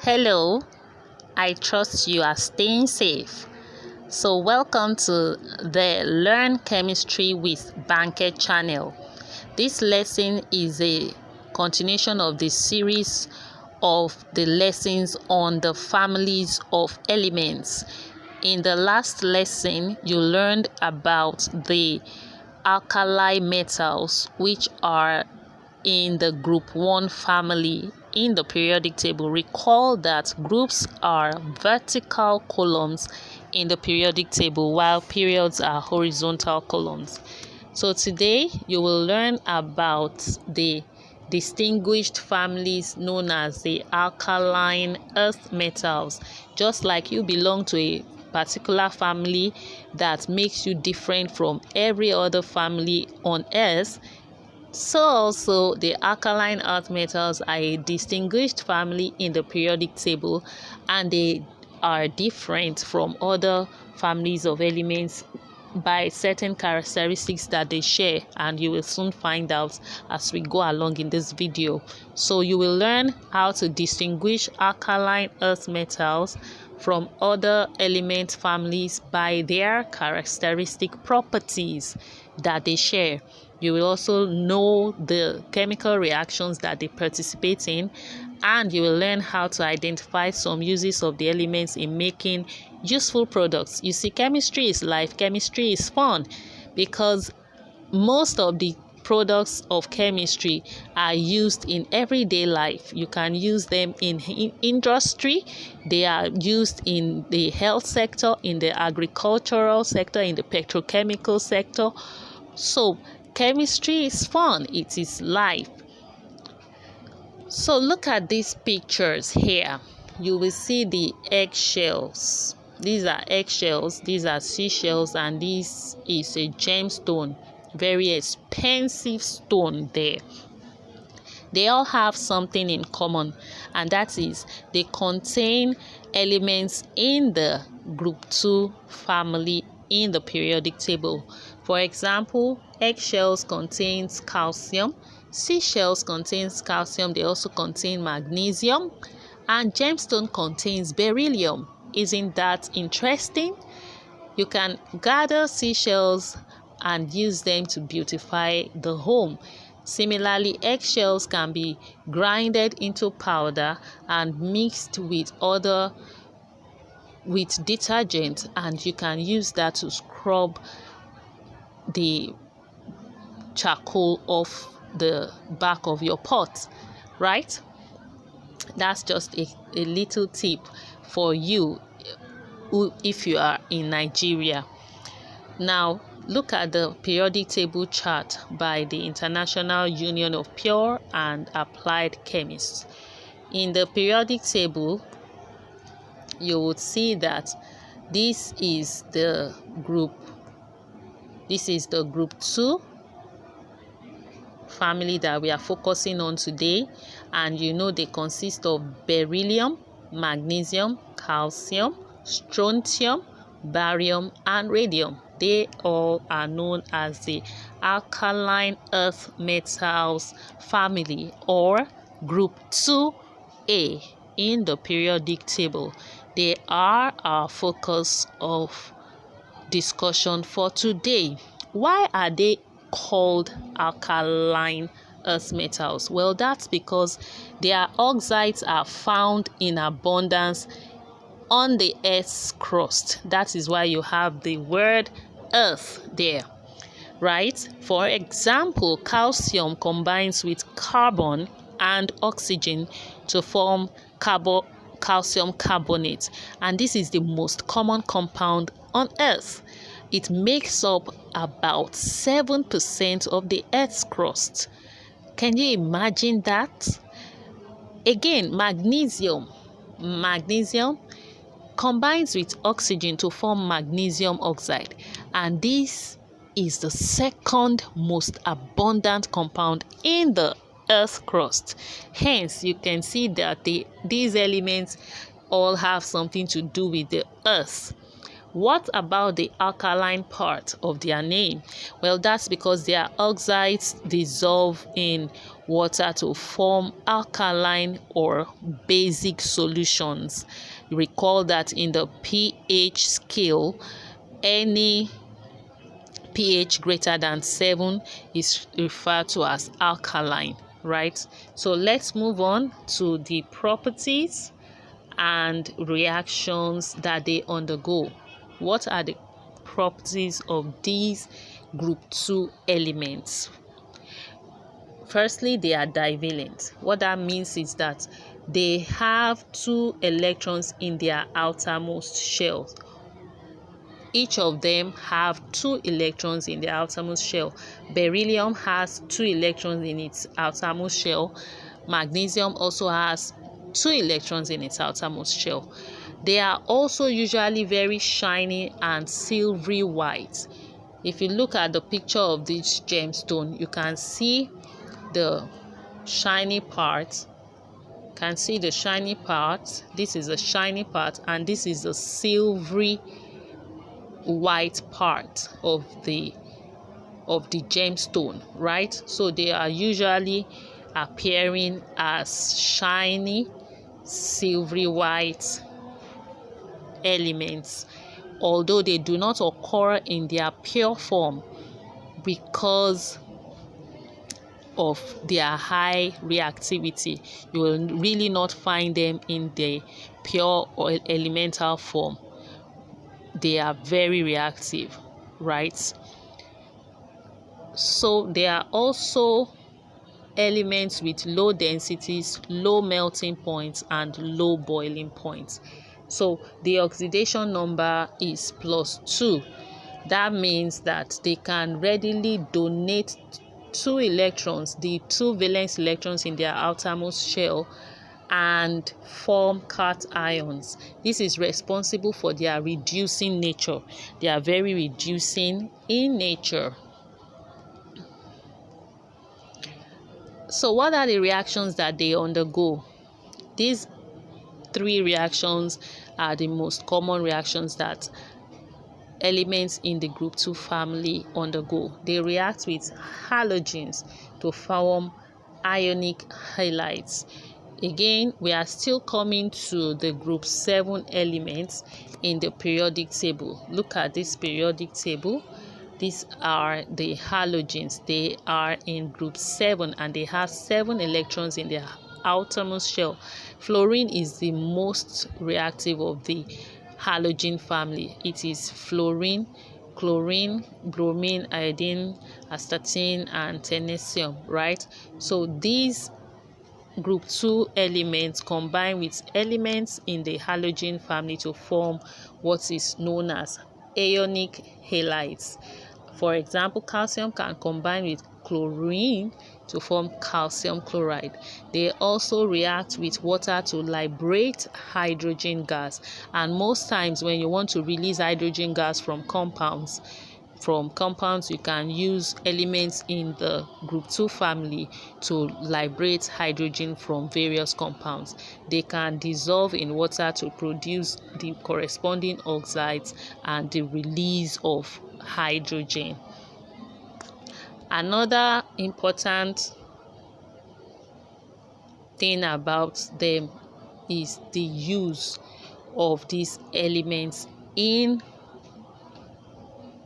Hello, I trust you are staying safe. So welcome to the Learn Chemistry with Banke channel. This lesson is a continuation of the series of the lessons on the families of elements. In the last lesson, you learned about the alkali metals, which are in the group 1 family in the periodic table. Recall that groups are vertical columns in the periodic table while periods are horizontal columns. So today you will learn about the distinguished families known as the alkaline earth metals. Just like you belong to a particular family that makes you different from every other family on earth, so also the alkaline earth metals are a distinguished family in the periodic table, and they are different from other families of elements by certain characteristics that they share, and you will soon find out as we go along in this video. So you will learn how to distinguish alkaline earth metals from other element families by their characteristic properties that they share. You will also know the chemical reactions that they participate in, and you will learn how to identify some uses of the elements in making useful products. You see, chemistry is life, chemistry is fun, because most of the products of chemistry are used in everyday life. You can use them in industry, they are used in the health sector, in the agricultural sector, in the petrochemical sector. So chemistry is fun, it is life. So look at these pictures here. You will see the eggshells. These are eggshells, these are seashells, and this is a gemstone, very expensive stone there. They all have something in common, and that is they contain elements in the group 2 family in the periodic table. For example, eggshells contains calcium, seashells contains calcium, they also contain magnesium, and gemstone contains beryllium. Isn't that interesting? You can gather seashells and use them to beautify the home. Similarly, eggshells can be grinded into powder and mixed with detergent, and you can use that to scrub the charcoal off the back of your pot, right? That's just a little tip for you if you are in Nigeria. Now look at the periodic table chart by the International Union of Pure and Applied Chemists. In the periodic table, you would see that this is the group 2 family that we are focusing on today, and you know they consist of beryllium, magnesium, calcium, strontium, barium, and radium. They all are known as the alkaline earth metals family, or group 2A in the periodic table. They are our focus of discussion for today. Why are they called alkaline earth metals? Well, that's because their oxides are found in abundance on the earth's crust. That is why you have the word earth there, right? For example, calcium combines with carbon and oxygen to form calcium carbonate, and this is the most common compound on earth. It makes up about 7% of the earth's crust. Can you imagine that? Again, magnesium combines with oxygen to form magnesium oxide, and this is the second most abundant compound in the earth crust. Hence, you can see that these elements all have something to do with the earth. What about the alkaline part of their name? Well, that's because their oxides dissolve in water to form alkaline or basic solutions. Recall that in the pH scale, any pH greater than 7 is referred to as alkaline, right? So let's move on to the properties and reactions that they undergo. What are the properties of these group 2 elements? Firstly, they are divalent. What that means is that they have 2 electrons in their outermost shell. Each of them have 2 electrons in the outermost shell. Beryllium has 2 electrons in its outermost shell. Magnesium also has 2 electrons in its outermost shell. They are also usually very shiny and silvery white. If you look at the picture of this gemstone, you can see the shiny part. This is the shiny part, and this is the silvery white part of the gemstone, right? So they are usually appearing as shiny silvery white elements, although they do not occur in their pure form because of their high reactivity. You will really not find them in the pure or elemental form. They are very reactive, right? So they are also elements with low densities, low melting points, and low boiling points. So the oxidation number is +2. That means that they can readily donate 2 electrons, the 2 valence electrons in their outermost shell, and form cations. This is responsible for their reducing nature. They are very reducing in nature. So what are the reactions that they undergo? These 3 reactions are the most common reactions that elements in the group 2 family undergo. They react with halogens to form ionic halides. Again, we are still coming to the group 7 elements in the periodic table. Look at this periodic table. These are the halogens. They are in group 7 and they have 7 electrons in their outermost shell. Fluorine is the most reactive of the halogen family. It is fluorine, chlorine, bromine, iodine, astatine, and technetium, right? So these group 2 elements combine with elements in the halogen family to form what is known as ionic halides. For example, calcium can combine with chlorine to form calcium chloride. They also react with water to liberate hydrogen gas, and most times when you want to release hydrogen gas from compounds, you can use elements in the group 2 family to liberate hydrogen from various compounds. They can dissolve in water to produce the corresponding oxides and the release of hydrogen. Another important thing about them is the use of these elements in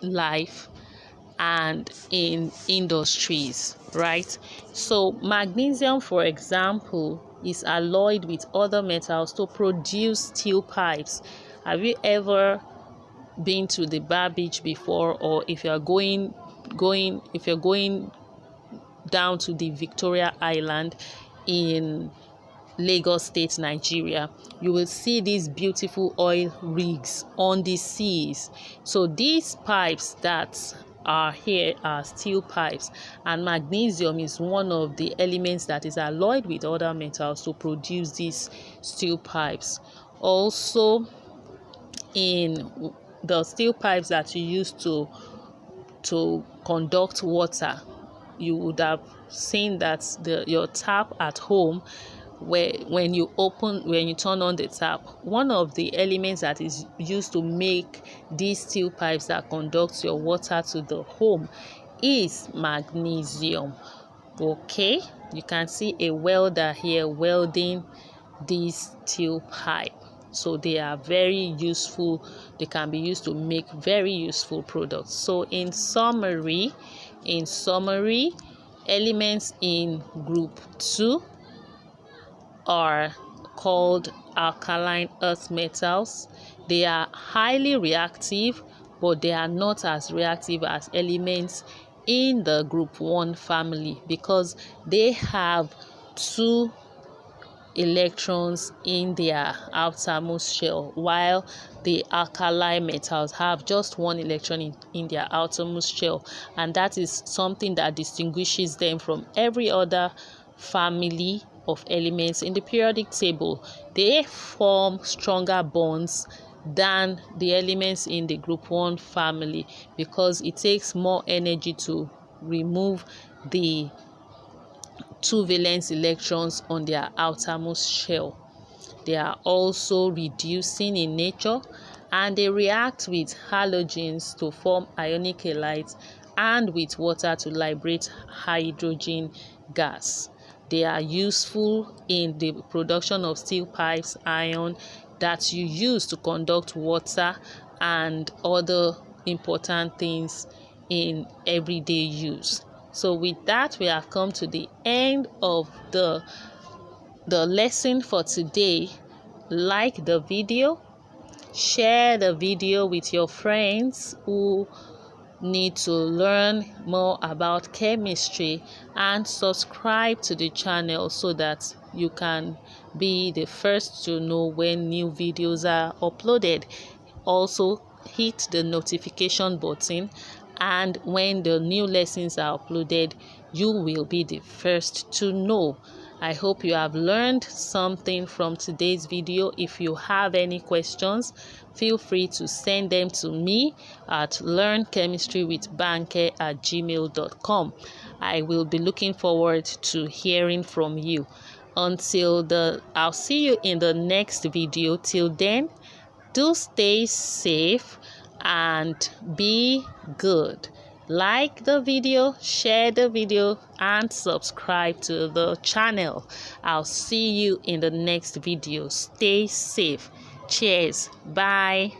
life and in industries, right? So magnesium, for example, is alloyed with other metals to produce steel pipes. Have you ever been to the Bar Beach before, or if you're going down to the Victoria Island in Lagos State, Nigeria, you will see these beautiful oil rigs on the seas. So these pipes that are here are steel pipes, and magnesium is one of the elements that is alloyed with other metals to produce these steel pipes. Also, in the steel pipes that you use to conduct water, you would have seen that your tap at home when you turn on the tap, one of the elements that is used to make these steel pipes that conduct your water to the home is magnesium. Okay, you can see a welder here welding this steel pipe. So they are very useful. They can be used to make very useful products. So in summary, elements in group 2 are called alkaline earth metals. They are highly reactive, but they are not as reactive as elements in the group 1 family because they have 2 electrons in their outermost shell, while the alkali metals have just 1 electron in their outermost shell, and that is something that distinguishes them from every other family of elements in the periodic table. They form stronger bonds than the elements in the group 1 family because it takes more energy to remove the 2 valence electrons on their outermost shell. They are also reducing in nature, and they react with halogens to form ionic halides and with water to liberate hydrogen gas. They are useful in the production of steel pipes, iron that you use to conduct water and other important things in everyday use. So with that, we have come to the end of the lesson for today. Like the video, share the video with your friends who need to learn more about chemistry, and subscribe to the channel so that you can be the first to know when new videos are uploaded. Also, hit the notification button, and when the new lessons are uploaded, you will be the first to know. I hope you have learned something from today's video. If you have any questions, feel free to send them to me at learnchemistrywithbanke@gmail.com. I will be looking forward to hearing from you. I'll see you in the next video. Till then, do stay safe and be good. Like the video, share the video, and subscribe to the channel. I'll see you in the next video. Stay safe. Cheers. Bye.